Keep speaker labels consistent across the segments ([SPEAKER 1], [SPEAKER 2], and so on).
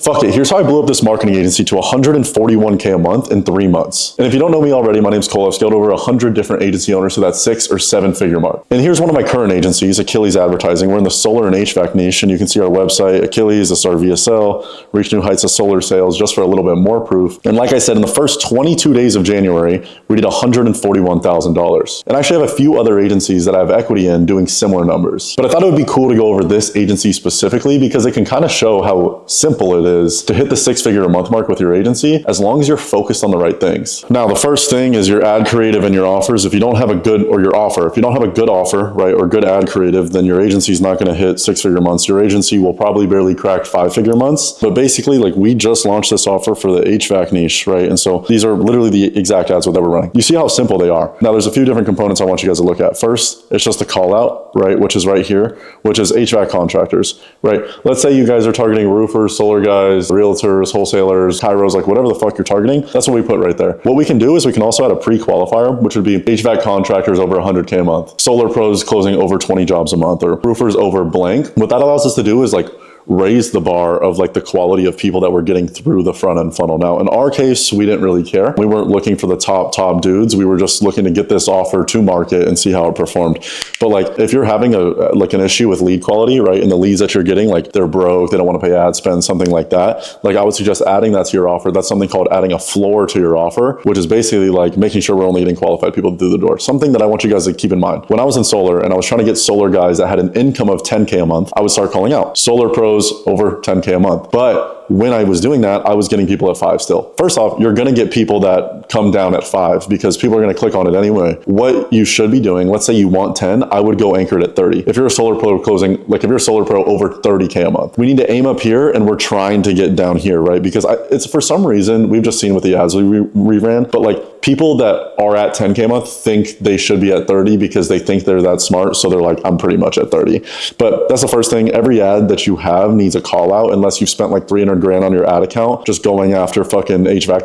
[SPEAKER 1] Fuck it, here's how I blew up this marketing agency to 141K a month in 3 months. And if you don't know me already, my name's Cole. I've scaled over 100 different agency owners to that 6 or 7 figure mark. And here's one of my current agencies, Achilles Advertising. We're in the solar and HVAC niche, and you can see our website, Achilles, this is our VSL, reach new heights of solar sales, just for a little bit more proof. And like I said, in the first 22 days of January, we did $141,000. And I actually have a few other agencies that I have equity in doing similar numbers. But I thought it would be cool to go over this agency specifically because it can kind of show how simple it is to hit the 6-figure a month mark with your agency as long as you're focused on the right things. Now, the first thing is your ad creative and your offers. If you don't have a good, or your offer, if you don't have a good offer, right, or good ad creative, then your agency is not going to hit 6-figure months. Your agency will probably barely crack 5-figure months. But basically, like, we just launched this offer for the HVAC niche, right? And so these are literally the exact ads that we're running. You see how simple they are. Now, there's a few different components I want you guys to look at. First, it's just a call out, right, which is right here, which is HVAC contractors, right? Let's say you guys are targeting roofers, solar guys, realtors, wholesalers, chiros, like whatever the fuck you're targeting. That's what we put right there. What we can do is we can also add a pre-qualifier, which would be HVAC contractors over 100K a month, solar pros closing over 20 jobs a month, or roofers over blank. What that allows us to do is like raise the bar of like the quality of people that we're getting through the front end funnel. Now, in our case, we didn't really care. We weren't looking for the top dudes. We were just looking to get this offer to market and see how it performed. But like, if you're having an issue with lead quality, right, and the leads that you're getting, like they're broke, they don't want to pay ad spend, something like that, like I would suggest adding that to your offer. That's something called adding a floor to your offer, which is basically like making sure we're only getting qualified people through the door. Something that I want you guys to keep in mind. When I was in solar and I was trying to get solar guys that had an income of 10K a month, I would start calling out solar pros over 10K a month. But when I was doing that, I was getting people at 5 still. First off, you're going to get people that come down at 5 because people are going to click on it anyway. What you should be doing, let's say you want 10, I would go anchored at 30. If you're a solar pro closing, like if you're a solar pro over 30K a month, we need to aim up here and we're trying to get down here, right? Because it's for some reason, we've just seen with the ads we ran, but like people that are at 10K a month think they should be at 30 because they think they're that smart. So they're like, I'm pretty much at 30. But that's the first thing. Every ad that you have needs a call out unless you've spent like 300 grand on your ad account, just going after fucking HVAC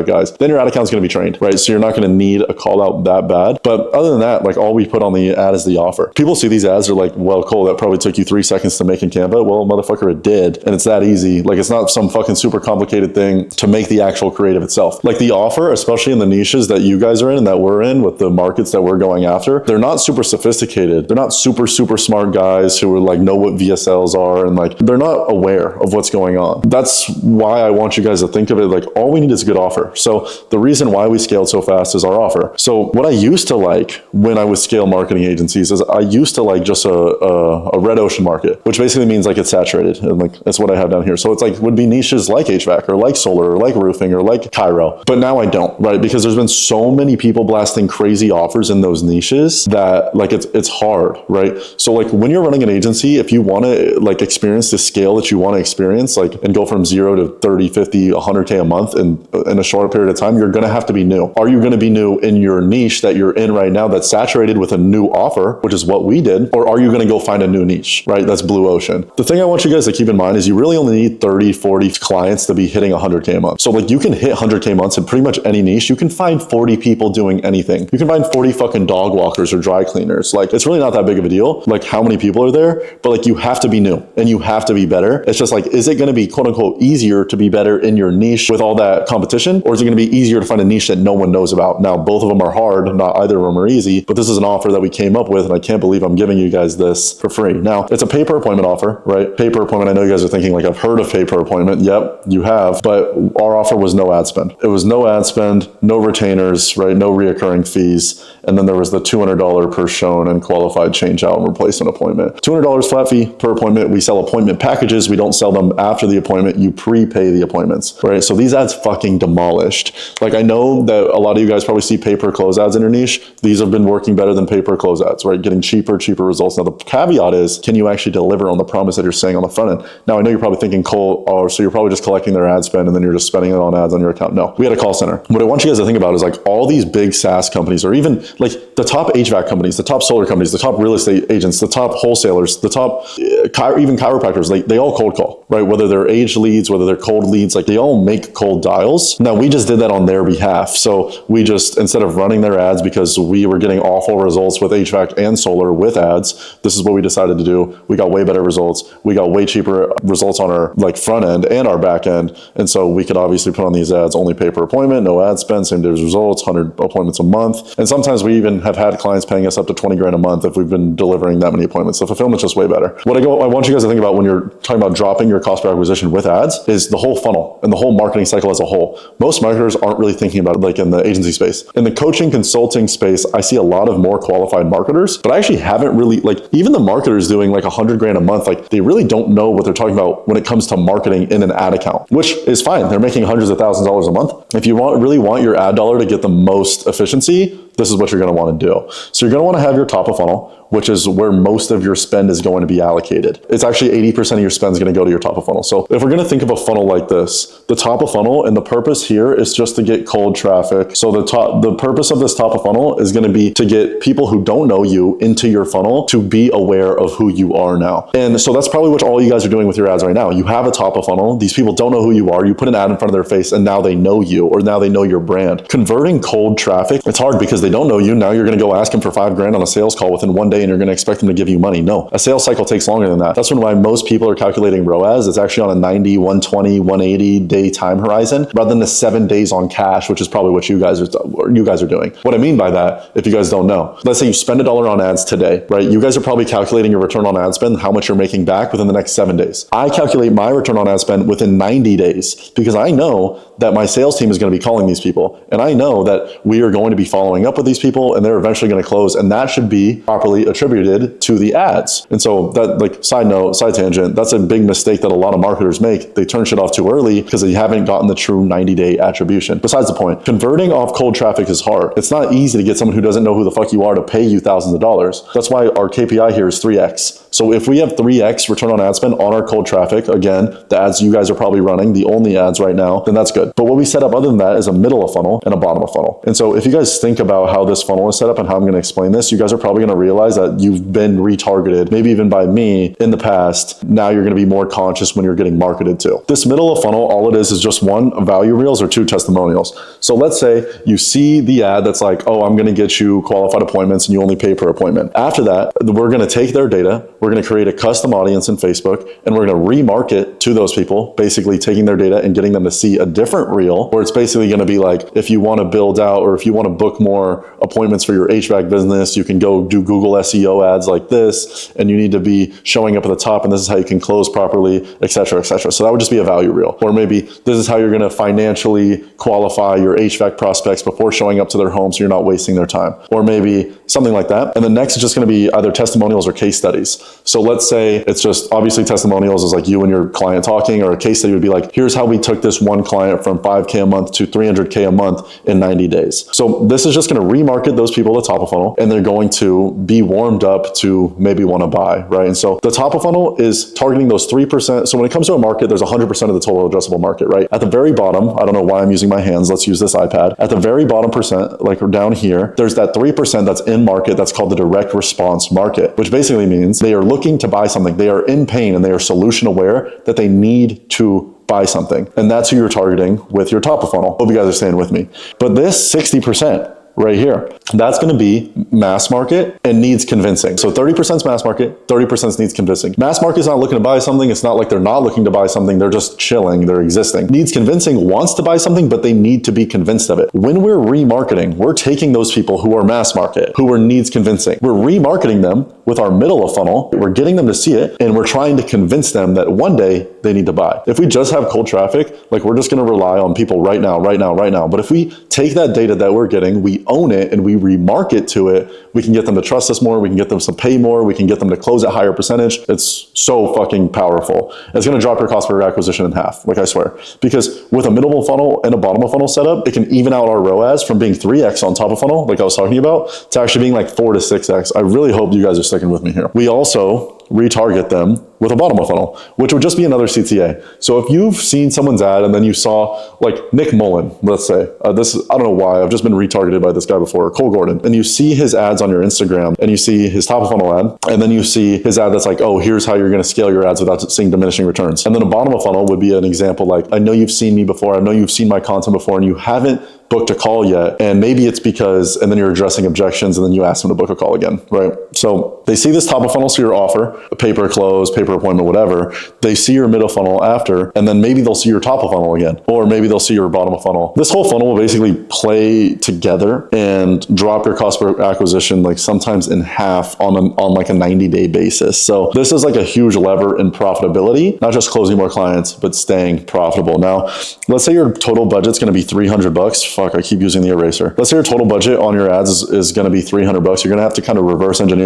[SPEAKER 1] guys, then your ad account's going to be trained, right? So you're not going to need a call out that bad. But other than that, like all we put on the ad is the offer. People see these ads, are like, well, Cole, that probably took you 3 seconds to make in Canva. Well, motherfucker, it did. And it's that easy. Like it's not some fucking super complicated thing to make the actual creative itself. Like the offer, especially in the niches that you guys are in and that we're in with the markets that we're going after, they're not super sophisticated. They're not super smart guys who are like know what VSLs are and like they're not aware of what's going on. That's why I want you guys to think of it like all we need is a good offer. So the reason why we scaled so fast is our offer. So what I used to like when I would scale marketing agencies is I used to like just a red ocean market, which basically means like it's saturated. And like that's what I have down here. So it's like would be niches like HVAC or like solar or like roofing or like Cairo. But now I don't, right? Because there's been so many people blasting crazy offers in those niches that like it's hard, right? So like when you're running an agency, if you want to like experience the scale that you want to experience, like and go from 0 to 30, 50, 100K a month in a short period of time, you're going to have to be new. Are you going to be new in your niche that you're in right now that's saturated with a new offer, which is what we did? Or are you going to go find a new niche, right? That's blue ocean. The thing I want you guys to keep in mind is you really only need 30, 40 clients to be hitting 100K a month. So like you can hit 100K months in pretty much any niche. You can find 40 people doing anything. You can find 40 fucking dog walkers or dry cleaners. Like it's really not that big of a deal, like how many people are there, but like you have to be new and you have to be better. It's just like, is it going to be quote unquote easier to be better in your niche with all that competition? Or is it going to be easier to find a niche that no one knows about? Now, both of them are hard, not either of them are easy, but this is an offer that we came up with and I can't believe I'm giving you guys this for free. Now, it's a pay per appointment offer, right? Pay per appointment. I know you guys are thinking like, I've heard of pay per appointment. Yep, you have, but our offer was no ad spend. It was no ad spend, no retainers, right? No reoccurring fees. And then there was the $200 per shown and qualified change out and replacement appointment. $200 flat fee per appointment. We sell appointment packages. We don't sell them after the appointment. You prepay the appointments, right? So these ads fucking demolished. Like I know that a lot of you guys probably see pay per close ads in your niche. These have been working better than pay per close ads, right? Getting cheaper results. Now the caveat is, can you actually deliver on the promise that you're saying on the front end? Now I know you're probably thinking, Cole, oh, so you're probably just collecting their ad spend and then you're just spending it on ads on your account. No, we had a call center. What I want you guys to think about is like all these big SaaS companies, or even like the top HVAC companies, the top solar companies, the top real estate agents, the top wholesalers, the top even chiropractors, they all cold call, right? Whether they're aged leads, whether they're cold leads, like they all make cold dials. Now we just did that on their behalf. So we just, instead of running their ads because we were getting awful results with HVAC and solar with ads, this is what we decided to do. We got way better results. We got way cheaper results on our like front end and our back end. And so we could obviously put on these ads, only pay per appointment, no ad spend, same day's results, 100 appointments a month. And sometimes we even have had clients paying us up to 20 grand a month if we've been delivering that many appointments. The fulfillment's just way better. What I want you guys to think about when you're talking about dropping your cost per acquisition with ads is the whole funnel and the whole marketing cycle as a whole. Most marketers aren't really thinking about it like in the agency space. In the coaching consulting space, I see a lot of more qualified marketers, but I actually haven't really, like even the marketers doing like 100 grand a month, like they really don't know what they're talking about when it comes to marketing in an ad account, which is fine. They're making hundreds of thousands of dollars a month. If you really want your ad dollar to get the most efficiency, this is what you're going to want to do. So you're going to want to have your top of funnel, which is where most of your spend is going to be allocated. It's actually 80% of your spend is going to go to your top of funnel. So if we're going to think of a funnel like this, the top of funnel, and the purpose here is just to get cold traffic. So the purpose of this top of funnel is going to be to get people who don't know you into your funnel to be aware of who you are now. And so that's probably what all you guys are doing with your ads right now. You have a top of funnel. These people don't know who you are. You put an ad in front of their face and now they know you, or now they know your brand. Converting cold traffic, it's hard because they don't know you. Now you're going to go ask them for 5 grand on a sales call within one day and you're going to expect them to give you money. No, a sales cycle takes longer than that. That's why most people are calculating ROAS. It's actually on a 90, 120, 180 day time horizon rather than the 7 days on cash, which is probably what you guys are doing. What I mean by that, if you guys don't know, let's say you spend $1 on ads today, right? You guys are probably calculating your return on ad spend, how much you're making back within the next 7 days. I calculate my return on ad spend within 90 days because I know that my sales team is going to be calling these people. And I know that we are going to be following up with these people and they're eventually going to close. And that should be properly attributed to the ads. And so that, like, side note, side tangent, that's a big mistake that a lot of marketers make. They turn shit off too early because they haven't gotten the true 90-day attribution. Besides the point, converting off cold traffic is hard. It's not easy to get someone who doesn't know who the fuck you are to pay you thousands of dollars. That's why our KPI here is 3x. So if we have 3x return on ad spend on our cold traffic, again, the ads you guys are probably running, the only ads right now, then that's good. But what we set up other than that is a middle of funnel and a bottom of funnel. And so if you guys think about how this funnel is set up and how I'm going to explain this, you guys are probably going to realize that you've been retargeted, maybe even by me in the past. Now you're going to be more conscious when you're getting marketed to. This middle of funnel, all it is just 1, value reels, or 2, testimonials. So let's say you see the ad that's like, oh, I'm going to get you qualified appointments and you only pay per appointment. After that, we're going to take their data, we're going to create a custom audience in Facebook, and we're going to remarket to those people, basically taking their data and getting them to see a different reel where it's basically going to be like, if you want to build out or if you want to book more appointments for your HVAC business, you can go do Google SEO ads like this, and you need to be showing up at the top, and this is how you can close properly, etc., etc. So that would just be a value reel. Or maybe this is how you're going to financially qualify your HVAC prospects before showing up to their home so you're not wasting their time. Or maybe something like that. And the next is just going to be either testimonials or case studies. So let's say it's just, obviously testimonials is like you and your client talking, or a case study would be like, here's how we took this one client from 5K a month to 300K a month in 90 days. So this is just going to remarket those people at the top of funnel, and they're going to be warmed up to maybe want to buy, right? And so the top of funnel is targeting those 3%. So when it comes to a market, there's 100% of the total addressable market, right? At the very bottom, I don't know why I'm using my hands. Let's use this iPad. At the very bottom percent, like down here, there's that 3% that's in market. That's called the direct response market, which basically means they are looking to buy something. They are in pain and they are solution aware that they need to buy something. And that's who you're targeting with your top of funnel. Hope you guys are staying with me. But this 60% right here, that's going to be mass market and needs convincing. So 30% is mass market, 30% needs convincing. Mass market is not looking to buy something. It's not like they're not looking to buy something. They're just chilling. They're existing. Needs convincing wants to buy something, but they need to be convinced of it. When we're remarketing, we're taking those people who are mass market, who are needs convincing. We're remarketing them with our middle of funnel. We're getting them to see it, and we're trying to convince them that one day they need to buy. If we just have cold traffic, like we're just going to rely on people right now. But if we take that data that we're getting, we own it, and we remarket to it, we can get them to trust us more. We can get them to pay more. We can get them to close at higher percentage. It's so fucking powerful. It's going to drop your cost per acquisition in half, like I swear. Because with a middle of funnel and a bottom of funnel setup, it can even out our ROAS from being 3x on top of funnel, like I was talking about, to actually being like 4 to 6x. I really hope you guys are sticking with me here. We also retarget them with a bottom of funnel, which would just be another CTA. So if you've seen someone's ad and then you saw like Nick Mullen, let's say, I don't know why, I've just been retargeted by this guy before, Cole Gordon, and you see his ads on your Instagram and you see his top of funnel ad, and then you see his ad that's like, oh, here's how you're going to scale your ads without seeing diminishing returns. And then a bottom of funnel would be an example like, I know you've seen me before, I know you've seen my content before, and you haven't booked a call yet. And maybe it's because, and then you're addressing objections and then you ask them to book a call again, right? So they see this top of funnel, so your offer, a paper close, paper appointment, whatever. They see your middle funnel after, and then maybe they'll see your top of funnel again, or maybe they'll see your bottom of funnel. This whole funnel will basically play together and drop your cost per acquisition like sometimes in half on like a 90-day basis. So this is like a huge lever in profitability, not just closing more clients, but staying profitable. Now, let's say your total budget's going to be $300. Fuck, I keep using the eraser. Let's say your total budget on your ads is going to be $300. You're going to have to kind of reverse engineer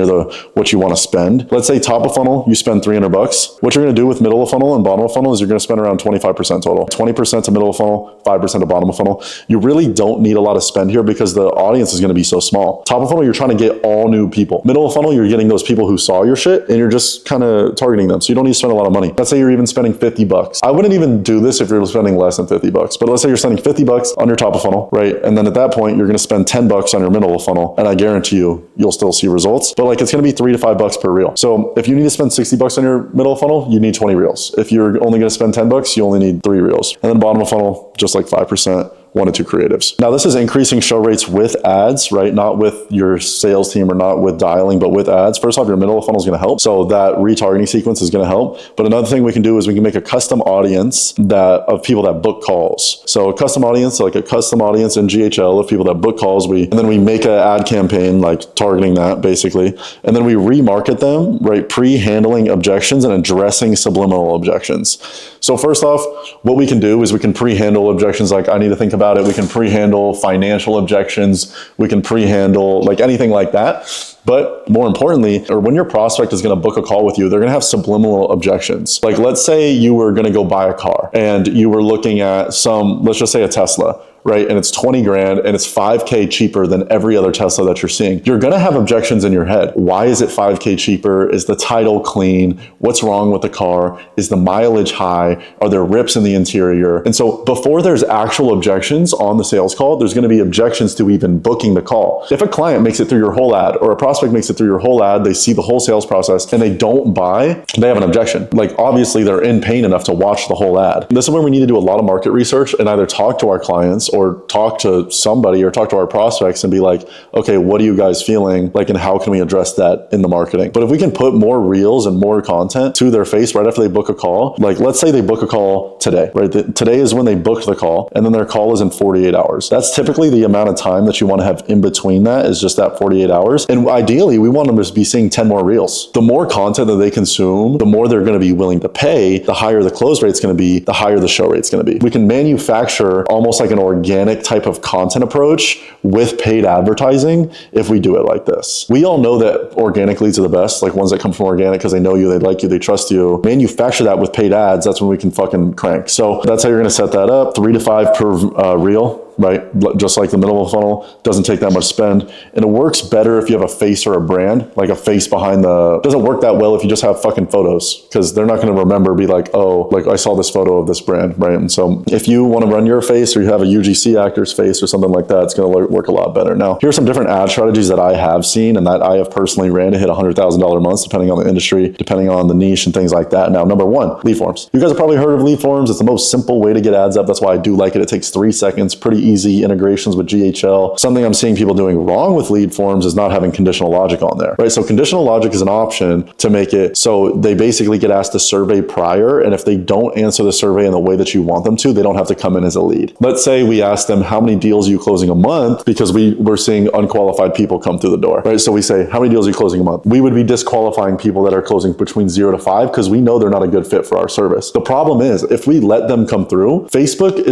[SPEAKER 1] what you want to spend. Let's say top of funnel, you spend $300. What you're going to do with middle of funnel and bottom of funnel is you're going to spend around 25% total. 20% to middle of funnel, 5% to bottom of funnel. You really don't need a lot of spend here because the audience is going to be so small. Top of funnel, you're trying to get all new people. Middle of funnel, you're getting those people who saw your shit and you're just kind of targeting them. So you don't need to spend a lot of money. Let's say you're even spending $50. I wouldn't even do this if you're spending less than $50, but let's say you're spending $50 on your top of funnel, right? And then at that point, you're going to spend $10 on your middle of funnel. And I guarantee you'll still see results, but like it's going to be $3 to $5 per reel. So if you need to spend $60 on your middle of funnel, you need 20 reels. If you're only going to spend $10, you only need 3 reels. And then bottom of funnel, just like 5%. 1 to 2 creatives. Now this is increasing show rates with ads, right? Not with your sales team or not with dialing, but with ads. First off, your middle of funnel is going to help. So that retargeting sequence is going to help. But another thing we can do is we can make a custom audience of people that book calls. So a custom audience, like a custom audience in GHL of people that book calls, and then we make an ad campaign like targeting that basically. And then we remarket them, right? Pre-handling objections and addressing subliminal objections. So first off, what we can do is we can pre-handle objections like I need to think about it. We can pre-handle financial objections. We can pre-handle like anything like that. But more importantly, or when your prospect is going to book a call with you, they're going to have subliminal objections. Like let's say you were going to go buy a car and you were looking at let's just say a Tesla, right? And it's 20 grand and it's 5K cheaper than every other Tesla that you're seeing. You're going to have objections in your head. Why is it 5K cheaper? Is the title clean? What's wrong with the car? Is the mileage high? Are there rips in the interior? And so before there's actual objections on the sales call, there's going to be objections to even booking the call. If a client makes it through your whole ad or a prospect makes it through your whole ad, they see the whole sales process and they don't buy, they have an objection. Like obviously they're in pain enough to watch the whole ad. This is when we need to do a lot of market research and either talk to our clients or talk to somebody or talk to our prospects and be like, okay, what are you guys feeling? Like, and how can we address that in the marketing? But if we can put more reels and more content to their face right after they book a call, like let's say they book a call today, right? Today is when they booked the call and then their call is in 48 hours. That's typically the amount of time that you want to have in between that is just that 48 hours. And ideally we want them to be seeing 10 more reels. The more content that they consume, the more they're going to be willing to pay, the higher the close rate's going to be, the higher the show rate's going to be. We can manufacture almost like an organic type of content approach with paid advertising if we do it like this. We all know that organic leads are the best, like ones that come from organic because they know you, they like you, they trust you. Manufacture that with paid ads, that's when we can fucking crank. So that's how you're going to set that up. 3 to 5 per reel. Right? Just like the middle of the funnel, doesn't take that much spend. And it works better if you have a face or a brand, like a face behind it doesn't work that well if you just have fucking photos because they're not going to remember, be like, oh, like I saw this photo of this brand, right? And so if you want to run your face or you have a UGC actor's face or something like that, it's going to work a lot better. Now, here's some different ad strategies that I have seen and that I have personally ran to hit $100,000 months, depending on the industry, depending on the niche and things like that. Now, number 1, lead forms. You guys have probably heard of lead forms. It's the most simple way to get ads up. That's why I do like it. It takes 3 seconds, pretty easy integrations with GHL. Something I'm seeing people doing wrong with lead forms is not having conditional logic on there, right? So conditional logic is an option to make it so they basically get asked to survey prior, and if they don't answer the survey in the way that you want them to, they don't have to come in as a lead. Let's say we ask them, how many deals are you closing a month? Because we're seeing unqualified people come through the door, right? So we say, how many deals are you closing a month? We would be disqualifying people that are closing between 0 to 5 because we know they're not a good fit for our service. The problem is if we let them come through, Facebook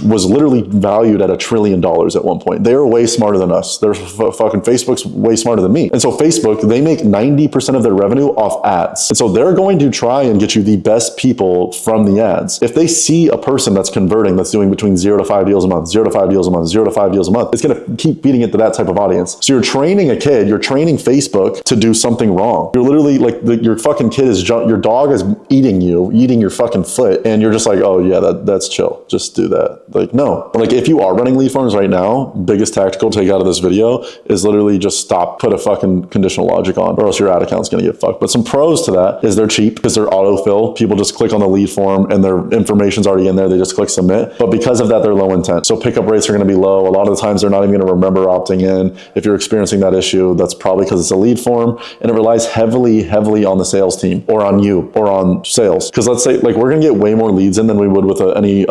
[SPEAKER 1] was literally valued at $1 trillion at one point. They are way smarter than us. Fucking Facebook's way smarter than me. And so Facebook, they make 90% of their revenue off ads. And so they're going to try and get you the best people from the ads. If they see a person that's converting, that's doing between 0 to 5 deals a month, 0 to 5 deals a month, 0 to 5 deals a month, it's going to keep feeding it to that type of audience. So you're training a kid, you're training Facebook to do something wrong. You're literally like, your fucking kid is, your dog is eating your fucking foot, and you're just like, oh yeah, that's chill. Just do that. Like, no. Like, if you are running lead forms right now, biggest tactical take out of this video is literally just stop, put a fucking conditional logic on, or else your ad account's going to get fucked. But some pros to that is they're cheap because they're autofill. People just click on the lead form and their information's already in there. They just click submit. But because of that, they're low intent. So pickup rates are going to be low. A lot of the times they're not even going to remember opting in. If you're experiencing that issue, that's probably because it's a lead form, and it relies heavily on the sales team, or on you, or on sales. Because let's say, like, we're going to get way more leads in than we would with any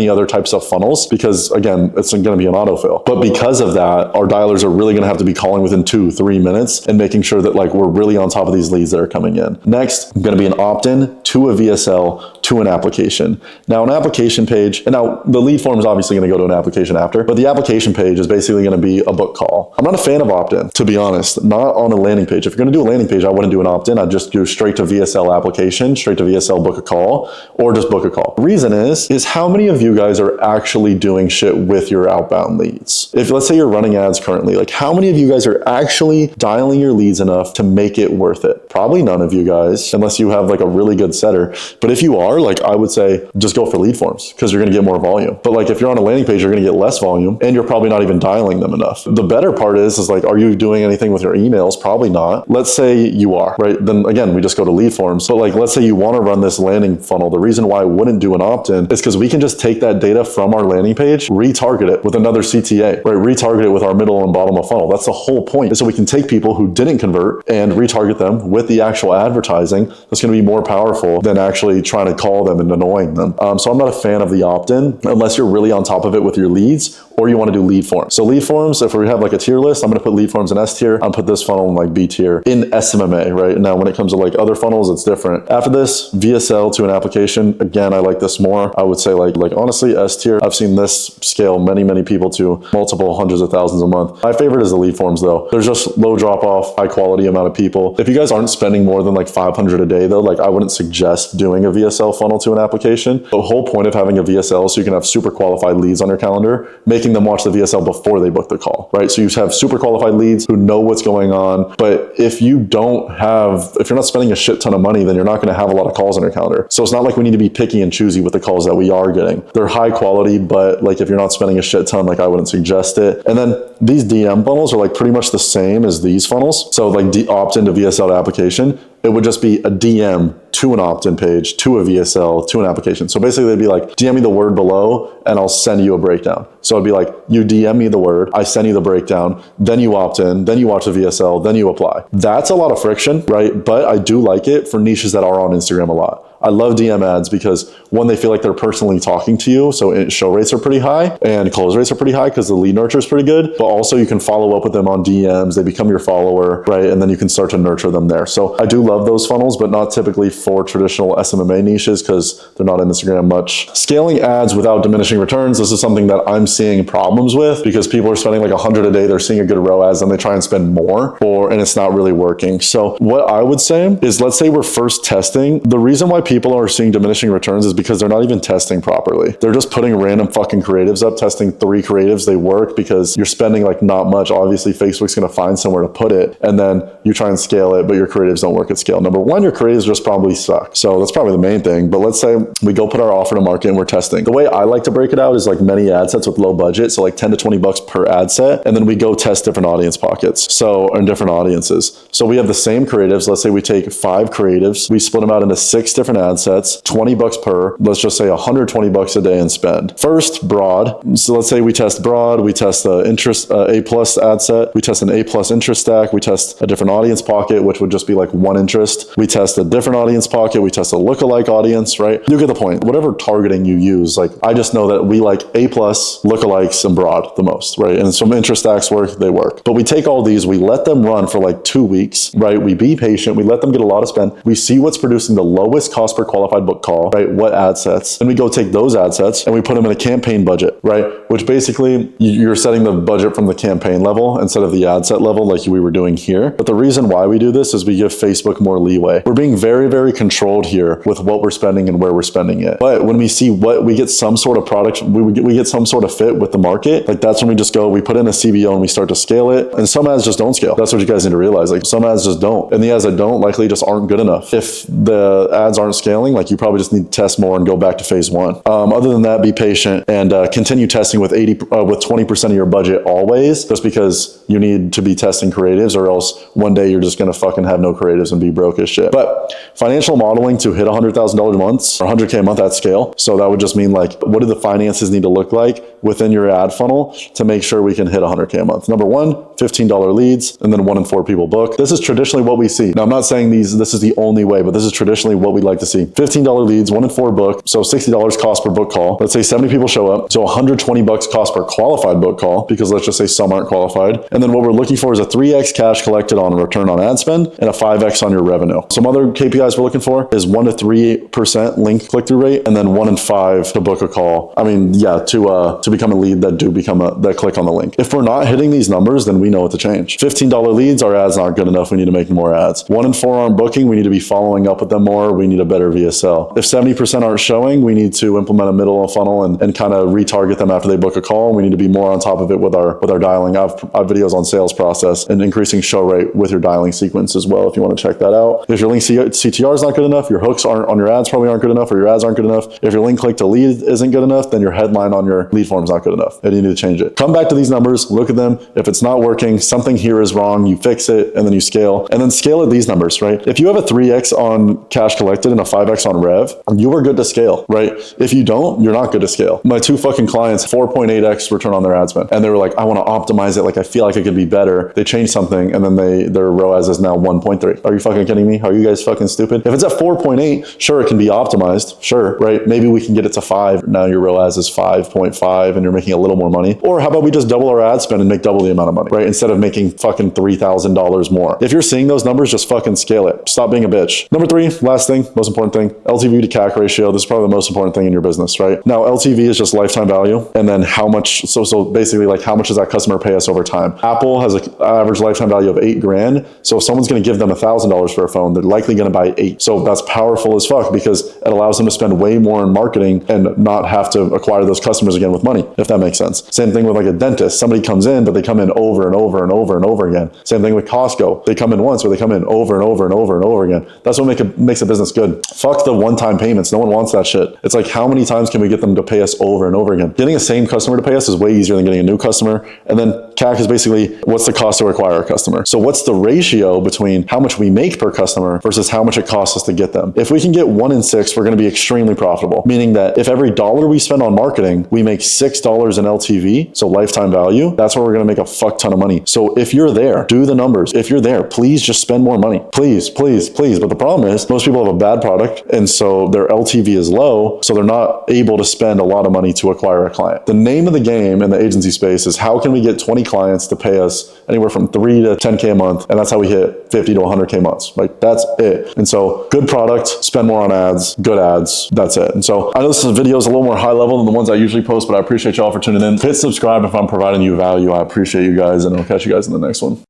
[SPEAKER 1] other types of funnels, because again, it's going to be an autofill. But because of that, our dialers are really going to have to be calling within 2-3 minutes and making sure that, like, we're really on top of these leads that are coming in. Next, going to be an opt-in to a VSL to an application. Now, an application page, and now the lead form is obviously going to go to an application after, but the application page is basically going to be a book call. I'm not a fan of opt-in, to be honest, not on a landing page. If you're going to do a landing page, I wouldn't do an opt-in. I'd just do straight to VSL application, straight to VSL book a call, or just book a call. The reason is how many of you guys are actually doing shit with your outbound leads? If, let's say, you're running ads currently, like, how many of you guys are actually dialing your leads enough to make it worth it? Probably none of you guys, unless you have like a really good setter. But if you are, like, I would say just go for lead forms, because you're going to get more volume. But like, if you're on a landing page, you're going to get less volume, and you're probably not even dialing them enough. The better part is like, are you doing anything with your emails? Probably not. Let's say you are, right? Then again, we just go to lead forms. But like, let's say you want to run this landing funnel. The reason why I wouldn't do an opt-in is because we can just take that data from our landing page, retarget it with another CTA, right? Retarget it with our middle and bottom of funnel. That's the whole point. So we can take people who didn't convert and retarget them with the actual advertising. That's going to be more powerful than actually trying to call them and annoying them. So I'm not a fan of the opt-in unless you're really on top of it with your leads, or you want to do lead forms. So lead forms, if we have like a tier list, I'm going to put lead forms in S tier. I'll put this funnel in like B tier in SMMA, right? Now, when it comes to like other funnels, it's different. After this, VSL to an application. Again, I like this more. I would say like honestly, S tier. I've seen this scale many people to multiple hundreds of thousands a month. My favorite is the lead forms though. There's just low drop off, high quality amount of people. If you guys aren't spending more than like 500 a day though, like, I wouldn't suggest doing a VSL funnel to an application. The whole point of having a VSL is so you can have super qualified leads on your calendar, making them watch the VSL before they book the call, right? So you have super qualified leads who know what's going on. But if you're not spending a shit ton of money, then you're not going to have a lot of calls on your calendar. So it's not like we need to be picky and choosy with the calls that we are getting. They're high quality, but like, if you're not spending a shit ton, like, I wouldn't suggest it. And then these DM funnels are like pretty much the same as these funnels. So like opt-in to VSL application, it would just be a DM to an opt-in page, to a VSL, to an application. So basically they'd be like, DM me the word below and I'll send you a breakdown. So it'd be like, you DM me the word, I send you the breakdown, then you opt in, then you watch the VSL, then you apply. That's a lot of friction, right? But I do like it for niches that are on Instagram a lot. I love DM ads because, one, they feel like they're personally talking to you, so show rates are pretty high and close rates are pretty high because the lead nurture is pretty good, but also you can follow up with them on DMs, they become your follower, right? And then you can start to nurture them there. So I do love those funnels, but not typically for traditional SMMA niches because they're not on Instagram much. Scaling ads without diminishing returns, this is something that I'm seeing problems with because people are spending like 100 a day, they're seeing a good ROAS and they try and spend more, and it's not really working. So what I would say is, let's say we're first testing. The reason why people are seeing diminishing returns is because they're not even testing properly. They're just putting random fucking creatives up, testing 3 creatives, they work because you're spending like not much. Obviously Facebook's going to find somewhere to put it, and then you try and scale it, but your creatives don't work at scale. Number one, your creatives just probably suck. So that's probably the main thing. But let's say we go put our offer to market and we're testing. The way I like to break it out is like many ad sets with low budget. So like 10 to 20 bucks per ad set. And then we go test different audience pockets. So, and different audiences. So we have the same creatives. Let's say we take 5 creatives. We split them out into 6 different ad sets, 20 bucks per, let's just say 120 bucks a day in spend. First, broad. So let's say we test broad, we test the interest, A plus ad set, we test an A plus interest stack, we test a different audience pocket, which would just be like 1 interest. We test a different audience pocket, we test a lookalike audience, right? You get the point. Whatever targeting you use, like, I just know that we like A plus, lookalikes, and broad the most, right? And some interest stacks work, they work. But we take all these, we let them run for like 2 weeks, right? We be patient, we let them get a lot of spend. We see what's producing the lowest cost cost per qualified book call, right? What ad sets? And we go take those ad sets and we put them in a campaign budget, right? Which basically you're setting the budget from the campaign level instead of the ad set level like we were doing here. But the reason why we do this is we give Facebook more leeway. We're being very, very controlled here with what we're spending and where we're spending it. But when we see what we get some sort of product, we get some sort of fit with the market, like that's when we just go, we put in a CBO and we start to scale it. And some ads just don't scale. That's what you guys need to realize. Like some ads just don't. And the ads that don't likely just aren't good enough. If the ads aren't scaling, like you probably just need to test more and go back to phase one. Other than that, be patient and continue testing with 20% of your budget always, just because you need to be testing creatives, or else one day you're just going to fucking have no creatives and be broke as shit. But financial modeling to hit $100,000 a month or 100K a month at scale. So that would just mean like, what do the finances need to look like within your ad funnel to make sure we can hit 100K a month? Number one, $15 leads, and then 1 in 4 people book. This is traditionally what we see. Now, I'm not saying this is the only way, but this is traditionally what we'd like to see. $15 leads, 1 in 4 book. So $60 cost per book call. Let's say 70 people show up. So $120 cost per qualified book call, because let's just say some aren't qualified. And then what we're looking for is a 3x cash collected on return on ad spend and a 5x on your revenue. Some other KPIs we're looking for is 1 to 3% link click-through rate, and then 1 in 5 to book a call. I mean, yeah, to become a lead that click on the link. If we're not hitting these numbers, then we know what to change. $15 leads, our ads aren't good enough. We need to make more ads. 1 in 4 aren't booking. We need to be following up with them more. We need a better VSL. If 70% aren't showing, we need to implement a middle of funnel and kind of retarget them after they book a call. We need to be more on top of it with our dialing. I have videos on sales process and increasing show rate with your dialing sequence as well, if you want to check that out. If your link CTR is not good enough, your hooks on your ads probably aren't good enough, or your ads aren't good enough. If your link click to lead isn't good enough, then your headline on your lead form is not good enough, and you need to change it. Come back to these numbers, look at them. If it's not working, something here is wrong, you fix it, and then you scale. And then scale at these numbers, right? If you have a 3x on cash collected and a 5x on rev, you are good to scale, right? If you don't, you're not good to scale. My 2 fucking clients, 4.8x return on their ad spend. And they were like, I want to optimize it. Like, I feel like it could be better. They changed something, and then their ROAS is now 1.3. Are you fucking kidding me? Are you guys fucking stupid? If it's at 4.8, sure, it can be optimized. Sure, right? Maybe we can get it to 5. Now your ROAS is 5.5 and you're making a little more money. Or how about we just double our ad spend and make double the amount of money, right? Instead of making fucking $3,000 more. If you're seeing those numbers, just fucking scale it. Stop being a bitch. Number 3, last thing, most important thing, LTV to CAC ratio. This is probably the most important thing in your business, right? Now, LTV is just lifetime value. And then how much, so basically like how much does that customer pay us over time? Apple has an average lifetime value of $8,000. So if someone's going to give them $1,000 for a phone, they're likely going to buy 8. So that's powerful as fuck, because it allows them to spend way more in marketing and not have to acquire those customers again with money, if that makes sense. Same thing with like a dentist. Somebody comes in, but they come in over and over and over and over again. Same thing with Costco. They come in once, but they come in over and over and over and over again. That's what makes a business good. Fuck the one-time payments. No one wants that shit. It's like, how many times can we get them to pay us over and over again? Getting a same customer to pay us is way easier than getting a new customer. And then CAC is basically what's the cost to acquire a customer. So what's the ratio between how much we make per customer versus how much it costs us to get them? If we can get 1 in 6, we're going to be extremely profitable. Meaning that if every dollar we spend on marketing, we make $6 in LTV, so lifetime value, that's where we're going to make a fuck ton of money. So if you're there, do the numbers. If you're there, please just spend more money. Please, please, please. But the problem is most people have a bad product, and so their LTV is low, so they're not able to spend a lot of money to acquire a client. The name of the game in the agency space is how can we get 20 clients to pay us anywhere from 3 to 10K a month, and that's how we hit 50 to 100K months. Like, that's it. And so good product, spend more on ads, good ads, that's it. And so I know this video is a little more high level than the ones I usually post, but I appreciate y'all for tuning in. Hit subscribe if I'm providing you value. I appreciate you guys, and I'll catch you guys in the next one.